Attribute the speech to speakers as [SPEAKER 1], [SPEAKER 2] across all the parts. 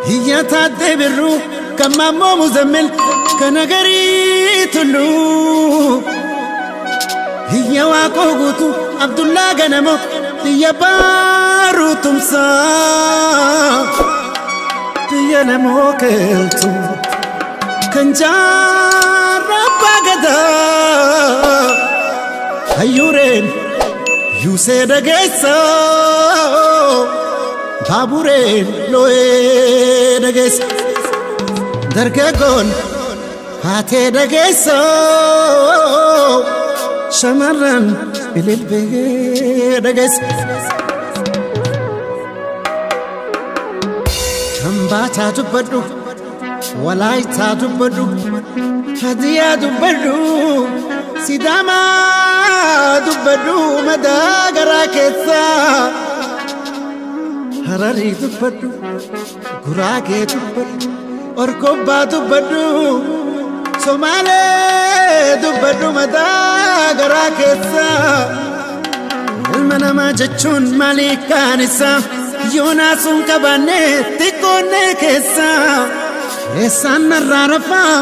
[SPEAKER 1] هي تعتبروا كما مو مزمل كان قريت له هي واقوتو عبد الله غنمو هي بارو تمسا هي نمو كلتو كان جارب غدا هيورين يوسيد غيسو babureen loo'ee dhageessa dargaggoon haatee dhageessa shamarran ililbee dhageessa kambaataa dubbadhu walaayitaa dubbadhu hadiyaa dubbadhu sidaamaa dubbadhu madaa garaa keessaa harari dubbadhu guraagee dubbadhu orkobbaa dubbadhu somaalee dubbadhu madaa garaa keessaa ilma namaa jechuun maalii kaan isaa yoonaasuun qabaannee xiqqoonnee keessaa eessaan narraa rafaa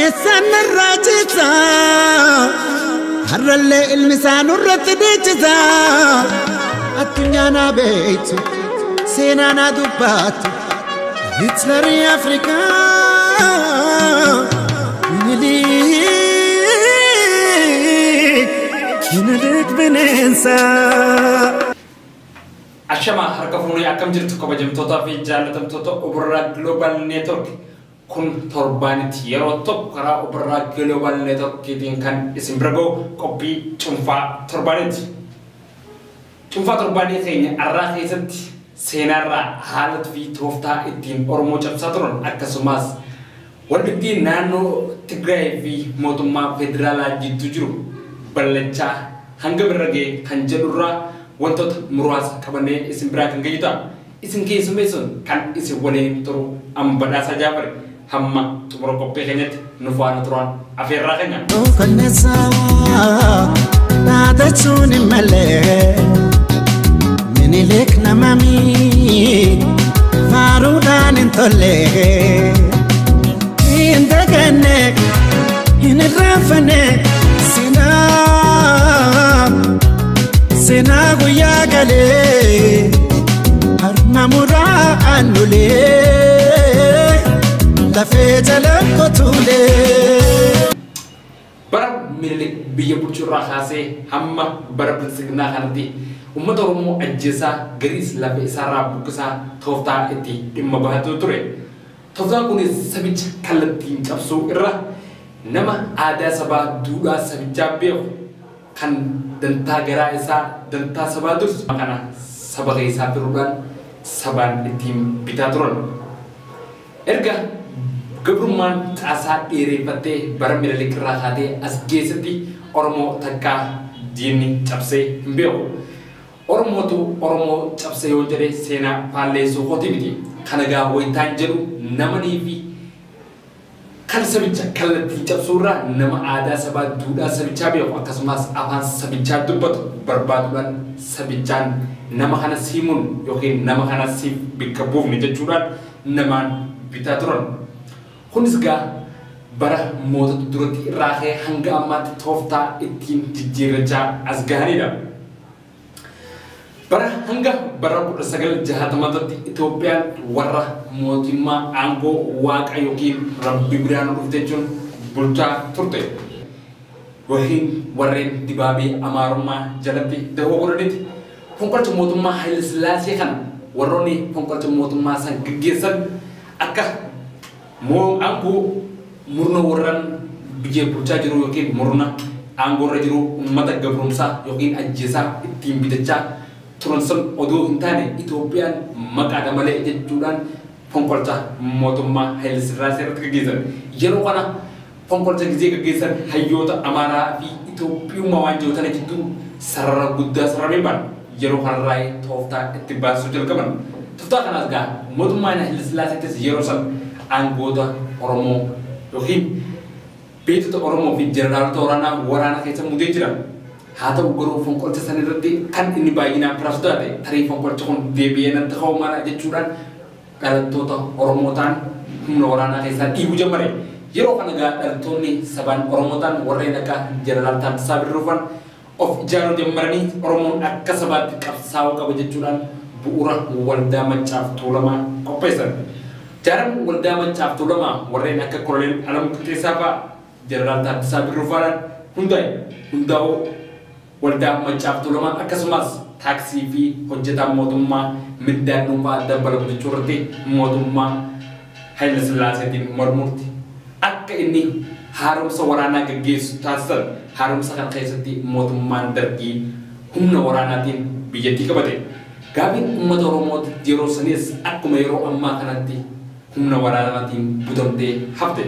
[SPEAKER 1] eessaan narraa ciisaa harrallee ilmi isaa nurratti dhiichisaa addunyaan beektu seenaan dubbattu Hitlerii Afrikaa Hinilik bineensa.
[SPEAKER 2] Ashama harka fuunee akkam jirtu kabajamtootaa fi jaallatamtoota Oborraa Global Network kun torbaanitti yeroo tokko karaa Oborraa Global Networkiitiin kan isin bira gahu qophii cuunfaa torbaanitti. Cuunfaa torbaanii keenya arraa keessatti seenaarraa haalaa fi tooftaa ittiin Oromoo cabsaa turan akkasumas waldhabdee naannoo Tigraay fi mootummaa federaalaa jidduu jiru bal'achaa hanga bira ga'e kan jedhurraa wantoota muraasa qabannee isin biraa kan ga'udha. Isin keessummeessuun kan isin waliin turu Ambadaasaa Jaafari hamma xumura qophii keenyatti nu faana turan afeerraa keenya.
[SPEAKER 1] Naadachuun malee minilik namami faaruudhaan hin tolle hin daganne hin irraanfanne seenaa guyyaa galee harma muraa aanulee lafee jala kotuulee.
[SPEAKER 2] Bara minilik biyya bulchuurraa kaasee hamma bara bilisignaa kanatti uummata Oromoo ajjeesaa gariis lafa isaarraa buqqisaa tooftaa itti dhimma bahatee ture. Tooftaan kunis sabicha kallattiin cabsuu irra nama aadaa sabaa duudhaa sabichaa beeku kan dantaa garaa isaa dantaa sabaa dursu kana saba keessaa firuudhaan sabaan ittiin bitaa turan. Erga gabrummaan caasaa dheereeffattee bara minilik irraa kaatee as keessatti Oromoo takkaa diinni cabsee hin beeku. Oromootu Oromoo cabsee yoo jedhe seenaa faalleessuu qooti miti. Kana gaa wayitaan jedhu namanii fi kan sabicha kallattiin cabsuurraa nama aadaa sabaa duudhaa sabichaa beeku akkasumas afaan sabichaa dubbatu barbaaduudhaan sabichaan nama kana siimuun yookiin nama kana siif bikka buufne jechuudhaan namaan bitaa turan. Kunis gaa bara mootota duratti irraa ka'ee hanga ammaatti tooftaa ittiin jijjiirrachaa as gahanidha. Bara hanga bara 1960tti Itoophiyaan warra mootummaa aangoo waaqa yookiin rabbi biraan dhufte jechuun bulchaa turte. Yookiin warreen dibaabee amaarummaa jalatti dahoo godhanitti fonqolcha mootummaa Haayile Sillaasee kana warroonni fonqolcha mootummaa san gaggeessan akka aangoo murna warraan biyya bulchaa jiru yookiin murna aangoo irra jiru uummata gabrumsaa yookiin ajjeesaa ittiin bitachaa turan san odoo hin taane Itoophiyaan maqaadha malee jechuudhaan fonqolcha mootummaa Haayile Sillaasee irratti gaggeessan. Yeroo kana fonqolcha gizee gaggeessan hayyoota Amaaraa fi Itoophiyaa waan jiru tana jidduu sarara guddaa sararamee baan yeroo kanarraa tooftaa itti baasuu jalqaban. Tooftaa kanaas gaa mootummaan Haile Sillaaseettis yeroo san aangoota Oromoo yookiin beektota Oromoo fi jeneraalota waraanaa keessa mudee jiran. Haa ta'u garuu fonqolcha san irratti kan inni baay'inaan firaas taate tarii fonqolcha kun deebi'ee nan ta'uu mala jechuudhaan dhalattoota Oromootaan humna waraanaa keessaa dhiibuu jalqabe. Yeroo kana gaa dhalattoonni sabaan Oromootaan warreen akka jeneraal Taaddasaa Birruufaan of ijaaruu jalqabanii Oromoon akka sabaatti qabsaa'uu qaba jechuudhaan bu'uura waldaa Maccaaf Tuulamaa qopheessan. Jaaraan waldaa Maccaaf Tuulamaa warreen akka Koloneel Alamuu Qixxeessaa fa'aa jeneraal Taaddasaa Birruufaan hundaa'uu waldaa Maccaaf Tuulamaa akkasumas taaksii fi hojjetaa mootummaa middaan dhuunfaa dabalatu jechuu irratti mootummaa Haile Sillaaseetiin mormuutti akka inni haaromsa waraanaa gaggeessu taasisan haaromsa kana keessatti mootummaan Dargii humna waraanaatiin biyyattii qabate. Gaafiin uummata Oromooti yeroo sanis akkuma yeroo ammaa kanatti humna waraanaatiin butamtee hafte.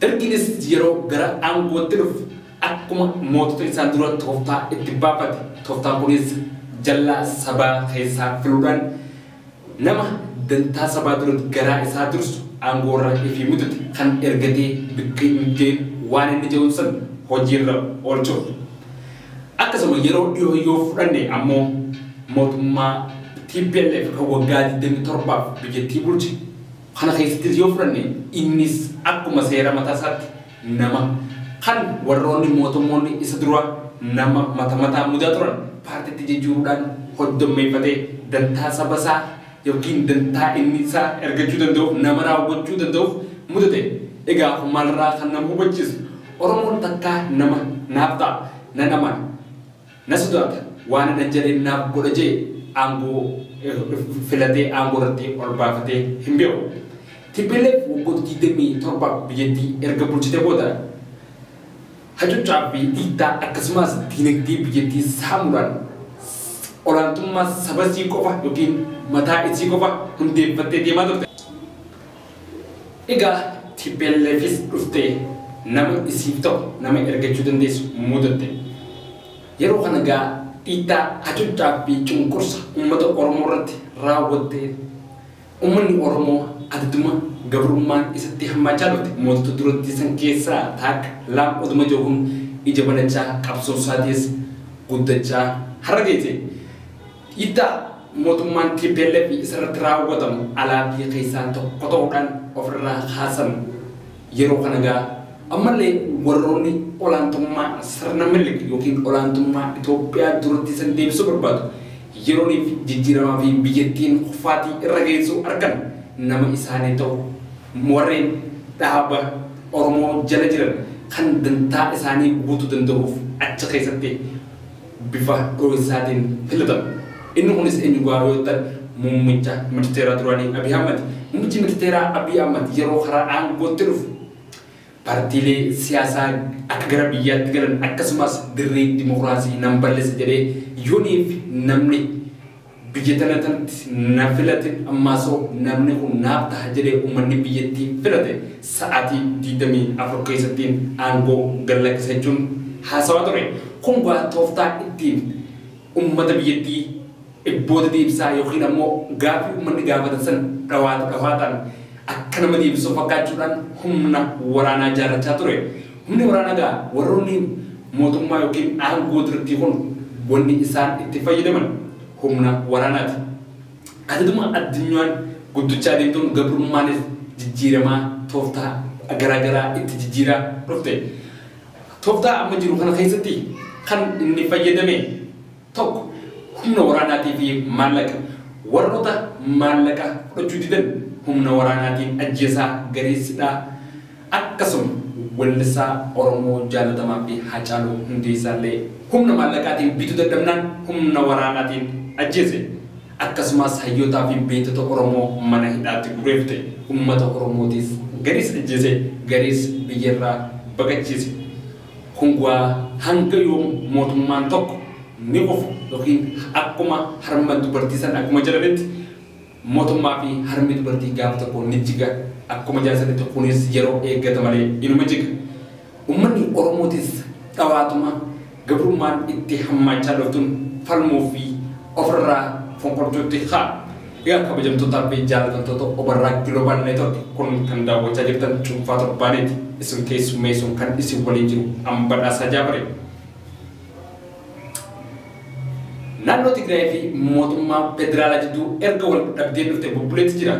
[SPEAKER 2] Dargiinis yeroo gara aangootti dhufu akkuma mootota isaan dura tooftaa itti baafate. Tooftaan kunis jallaa sabaa keessaa filuudhaan nama dantaa sabaa duratti garaa isaa dursu aangoorra ifii mudate kan ergatee bikkee waan inni jedhu san hojiirra oolchuuf. Akkasuma yeroo dhiyoo yoo fudhanne ammoo mootummaa TPLF kan waggaa 27 biyyattii bulche kana keessatti yoo fudhanne innis akkuma seera mataa isaatti nama kan warroonni mootummoonni isa dura nama mataa mudaa turan paartiitti jijjiiruudhaan hoddommeeffatee dantaa saba isaa yookiin dantaa inni isaa ergachuu danda'uuf nama raawwachuu danda'uuf mudate. Egaa maalirraa kan nama hubachiisu Oromoon takkaa nama naaf ta'a nan amana na sodaata waan nan jedhee naaf godha jee aangoo filatee aangoo irratti ol baafatee hin beeku. TPLF waggoota 27 biyyattii erga bulchite booda hacuuccaa fi dhiittaa akkasumas diinagdee biyyattii saamuudhaan olaantummaa saba isii qofa yookiin mataa isii qofa hundeeffattee deemaa turte. Egaa TPLFis dhuftee nama isiif ta'u nama ergachuu dandeessu mudatte. Yeroo kana gaa dhiittaa hacuuccaa fi cunqursa uummata Oromoo irratti raawwattee uummanni Oromoo adduma gabrummaan isatti hammaachaa dhufte. Mootota duratti san keessaa taak laam oduma jiruun ija banachaa qabsoo isaatis guddachaa har'a geesse. Dhiittaa mootummaan TPLF isarratti raawwatamu alaa fi keessaan tokko ta'uudhaan ofirraa kaasan. Yeroo kana gaa ammallee warroonni olaantummaa sirna Minilik yookiin olaantummaa Itoophiyaa duratti san deebisuu barbaadu yerooniif jijjiiramaa fi biyyattiin kufaatii irra geessu argan nama isaanii ta'u warreen dhaaba Oromoo jala jiran kan dantaa isaanii guutuu danda'uuf achi keessatti bifa dho'isaatiin filatamu. Inni kunis eenyu gaarii yoo ta'an muummicha ministeeraa duraanii Abiy Ahmed. Muummichi ministeeraa Abiy Ahmed yeroo karaa aangootti dhufu partiilee siyaasaa akka gara biyyaatti galan akkasumas dirree dimokiraasii nan balleessa jedhee yooniif namni biyya tanatti na filate ammaasoo namni kun naaf ta'a jedhee uummanni biyyattii filate sa'aatii 24 keessattiin aangoo galakkisa jechuun haasawaa ture. Kun gaa tooftaa ittiin uummata biyyattii ibboota deebisaa yookiin ammoo gaafii uummanni gaafatan san dhawaataan akka nama deebisuu fakkaachuudhaan humna waraanaa ijaarrachaa ture. Humni waraanaa gaa warroonni mootummaa yookiin aangoo duratti kun wanni isaan itti fayyadaman humna waraanaati. Adduma addunyaan guddachaa deemtuun gabrummaanis jijjiiramaa tooftaa garaagaraa itti jijjiiraa dhufte. Tooftaa amma jiru kana keessatti kan inni fayyadame tokko humna waraanaatii fi maallaqa. Warroota maallaqa fudhachuu didan humna waraanaatiin ajjeesaa gareessidhaa. Akkasuma weellisaa Oromoo jaalatamaa fi Haacaaluu Hundeessaallee humna maallaqaatiin bituu dadhabnaan humna waraanaatiin ajjeese. Akkasumas hayyootaa fi beektota Oromoo mana hidhaatti gureeffate. Uummata Oromootis gariis ajjeese gariis biyyarraa baqachiise. Hunguwaa hanga yoom mootummaan tokko ni qofu yookiin akkuma harma dubartii san akkuma jedhanitti mootummaa fi harmi dubartii gaafa tokko ni jiga akkuma jaasanitti kunis yeroo eeggata malee inuma jiga. Uummanni Oromootis dhawaatuma gabrummaan itti hammaachaa dhuftuun falmuu fi ofirraa fonqolchuutti haa. Egaa kabajamtootaa fi jaallatamtoota obarraa Global Network kun kan daawwachaa jirtan cuunfaa torbaaniiti. Isin keessummeessuun kan isin waliin jiru Ambadhaasaa Jaabare. Naannoo Tigraay fi mootummaa federaalaa jidduu erga wal dhabdeen dhufte bubbuleetti jira.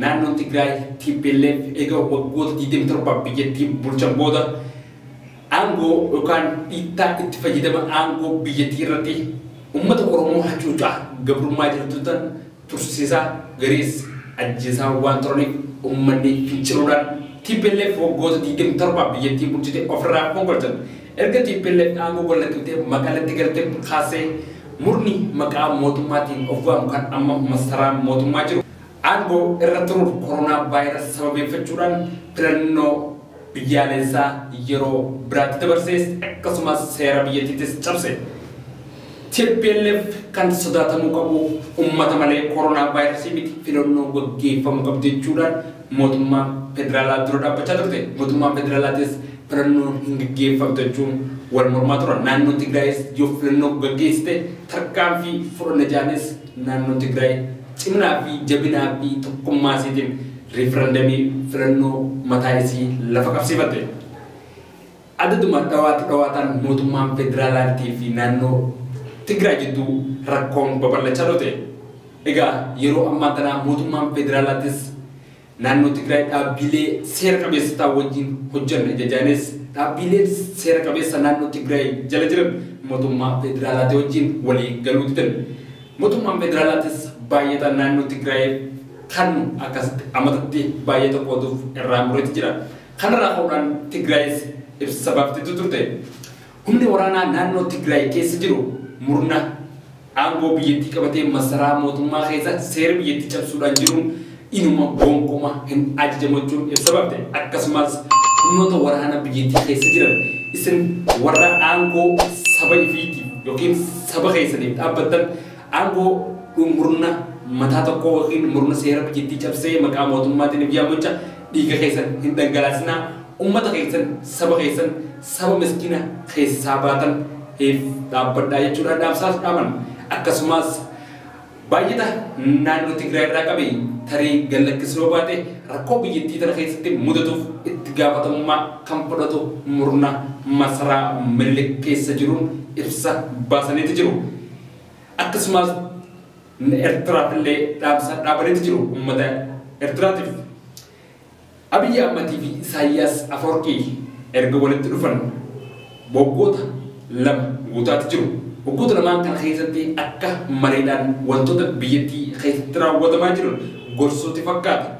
[SPEAKER 2] Naannoon Tigraay TPLF egaa waggoota 27 biyyattii bulchan booda aangoo yookaan dhiittaa itti fayyadama aangoo biyyattii irratti uummata Oromoo hacuucaa gabrummaa jirtuutan tursiisaa gariis ajjeesaa waan turaniif uummanni finciluudhaan TPLF waggoota 27 biyyattii bulchite ofirraa fonqolchan. Erga TPLF aangoo wallaqibtee maqalatti galtee kaasee murni maqaa mootummaatiin of waamu kan amma masaraa mootummaa jiru. Aangoo irra turuuf koronaa vaayirasii sababeeffachuudhaan filannoo biyyaalessaa yeroo biraatti dabarsees akkasumas seera biyyattiittis cabse. TPLF kan sodaatamuu qabu uummata malee koronaa vaayirasii miti filannoo gaggeeffamuu qabdi jechuudhaan mootummaa federaalaa dura dhaabbachaa turte. Mootummaan federaalaatis filannoo hin gaggeeffamtu jechuun wal mormaa turan. Naannoon Tigraayis yoo filannoo gaggeessite tarkaanfii fudhanna jaanis naannoon Tigraay cimnaa fi jabinaa fi tokkummaa isiitiin referendamii filannoo mataa isii lafa qabsiifatte. Adaduma dhawaataan mootummaan federaalaatii fi naannoo Tigraay jidduu rakkoon babal'achaa dhufte. Egaa yeroo ammaa kana mootummaan federaalaatis naannoo Tigraay dhaabbilee seera qabeessa ta'an wajjin hojjanne jajaanis dhaabbilee seera qabeessa naannoo Tigraay jala jiran mootummaa federaalaatii wajjin walii galuu didan. Mootummaan federaalaatis baay'ata naannoo Tigraay kan akkasitti amatatti baay'ata qooduuf irraa mureetti jira. Kanarraa ka'uudhaan Tigraayis ibsa baaftetu turte. Humni waraanaa naannoo Tigraay keessa jiru murna aangoo biyyattii qabatee masaraa mootummaa keessa seera biyyattii cabsuudhaan jiruun inuma gonkumaa hin ajajamachuun ibsa baafte. Akkasumas humnoota waraana biyyattii keessa jiran isin warra aangoo saba ifiitiif yookiin saba keessaniif dhaabbatan aangoo murna mataa tokko yookiin murna seera biyyattii cabsee maqaa mootummaatiin biyyaamcha dhiiga keessan hin dhangalaasinaa. Uummata keessan saba miskiina keessaa baatan dhaabbadhaa jechuudha dhaamsaas dhaaman. Akkasumas baay'ata naannoo Tigraay irraa qabe tarii gallakkisuu baate rakkoo biyyattii tana keessatti mudatuuf itti gaafatamummaa kan fudhatu murna masaraa Minilik keessa jiruun ibsa baasaniitti jiru. Akkasumas Eertiraaf illee dhaamsa dhaabaniitti jiru uummata Eertiraatiif. Abiy Ahmedii fi Isaayyaas Afwerqii erga walitti dhufan waggoota lama guutaatti jiru. Waggoota lamaan kana keessatti akka mareedhaan wantoota biyyattii keessatti raawwatamaa jiran gorsooti fakkaata.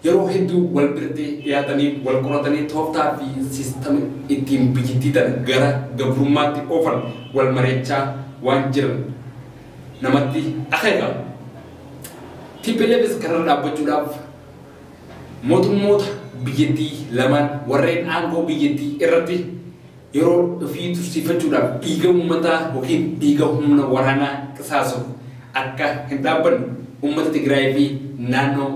[SPEAKER 2] Yeroo hedduu wal biratti dhiyaatanii wal qoratanii tooftaa fi siistamii ittiin biyyattii tana gara gabrummaatti oofan wal mareechaa waan jiran namatti akeeka. TPLFs kanarra dhaabbachuudhaaf mootummoota biyyattii lamaan warreen aangoo biyyattii irratti yeroo ofii tursiifachuudhaaf dhiiga uummataa yookiin dhiiga humna waraanaa qisaasuuf akka hin dhaabbanne uummata Tigraay fi naannoo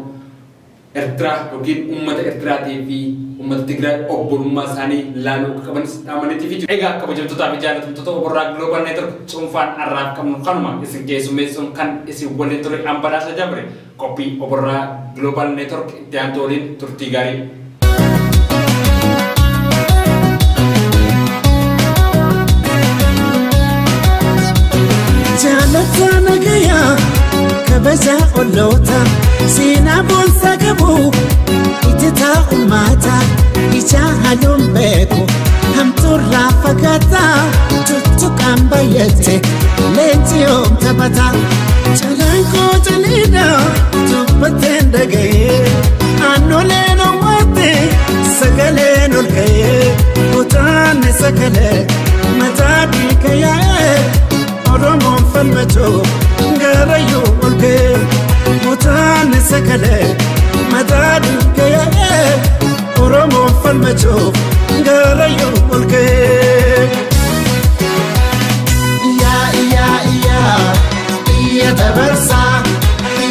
[SPEAKER 2] Eertiraa yookiin uummata Eertiraatii fi uummata Tigraay obbolummaa isaanii laaluu qaban dhaamaniitiif jiru. Egaa kabajamtootaa fi jaallatamtoota obarraa Global Network cuunfaan har'aaf qabnu kanuma isin keessummeessuun kan isin waliin ture Ambadhaasaa Jaabare. Qophii obarraa Global Network itti aantu waliin turtii gaarii.
[SPEAKER 1] Jaalata nagaya kabaja olota sina bonsa gabu itita umata icha halum beku hamturra fakata tutukan bayete lentiom tabata chalanko jalina tupatenda gaye anoleno wate sagale nolgaye utane sagale matabi kaya Oromoon falmachoo garayyuu olkee mutaanni sagalee mataa dukkee Oromoon falmachoo garayyuu olkee. Iya dabarsaa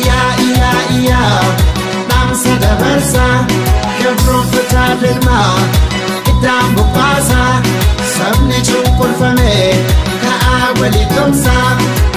[SPEAKER 1] iya dhaamsa dabarsaa gabroon fataa lilmaa iddaan bobbaasaa sabni tokkomsaa.